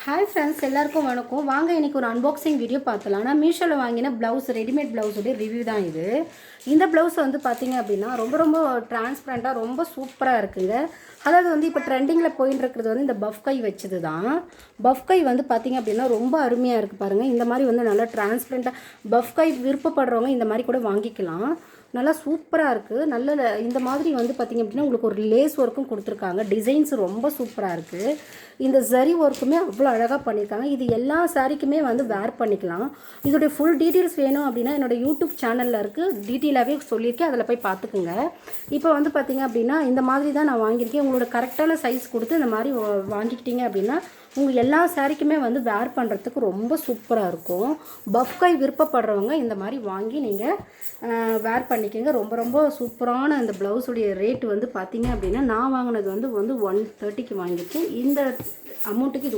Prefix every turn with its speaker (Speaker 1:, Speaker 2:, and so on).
Speaker 1: Hi friends, எல்லாருக்கும் வணக்கம். வாங்க இன்றைக்கி ஒரு அன்பாக்சிங் வீடியோ பார்த்துலாம். நான் மீஷோவில் வாங்கின ப்ளவுஸ், ரெடிமேட் ப்ளவுஸுடைய ரிவ்யூ தான் இது. இந்த ப்ளவுஸ் வந்து பார்த்திங்க அப்படின்னா ரொம்ப டிரான்ஸ்பரண்ட்டாக ரொம்ப சூப்பராக இருக்குங்க. அதாவது வந்து இப்போ ட்ரெண்டிங்கில் போயின்னு இருக்கிறது வந்து இந்த பஃப் கை வச்சது தான். பஃப் கை வந்து பார்த்திங்க அப்படின்னா ரொம்ப அருமையாக இருக்குது பாருங்கள். இந்த மாதிரி வந்து நல்லா டிரான்ஸ்பரண்ட்டாக பஃப் கை விருப்பப்படுறவங்க இந்த மாதிரி கூட வாங்கிக்கலாம். நல்லா சூப்பராக இருக்குது. நல்ல இந்த மாதிரி வந்து பார்த்திங்க அப்படின்னா உங்களுக்கு ஒரு லேஸ் ஒர்க்கும் கொடுத்துருக்காங்க. டிசைன்ஸ் ரொம்ப சூப்பராக இருக்குது. இந்த ஜரி ஒர்க்குமே அவ்வளோ அழகாக பண்ணியிருக்காங்க. இது எல்லா சாரீக்குமே வந்து வேர் பண்ணிக்கலாம். இதோடைய ஃபுல் டீட்டெயில்ஸ் வேணும் அப்படின்னா என்னோடய யூடியூப் சேனலில் இருக்குது, டீட்டெயிலாகவே சொல்லியிருக்கேன், அதில் போய் பார்த்துக்குங்க. இப்போ வந்து பார்த்திங்க அப்படின்னா இந்த மாதிரி தான் நான் வாங்கியிருக்கேன். உங்களோட கரெக்டான சைஸ் கொடுத்து இந்த மாதிரி வாங்கிக்கிட்டீங்க அப்படின்னா உங்கள் எல்லா சாரீக்குமே வந்து வேர் பண்ணுறதுக்கு ரொம்ப சூப்பராக இருக்கும். பஃப் கை விருப்பப்படுறவங்க இந்த மாதிரி வாங்கி நீங்கள் வேர் பண்ணிக்கோங்க. ரொம்ப சூப்பரான இந்த ப்ளவுஸுடைய ரேட்டு வந்து பார்த்திங்க அப்படின்னா நான் வாங்கினது வந்து 130க்கு வாங்கியிருக்கேன். இந்த அமௌண்ட்டுக்கு இது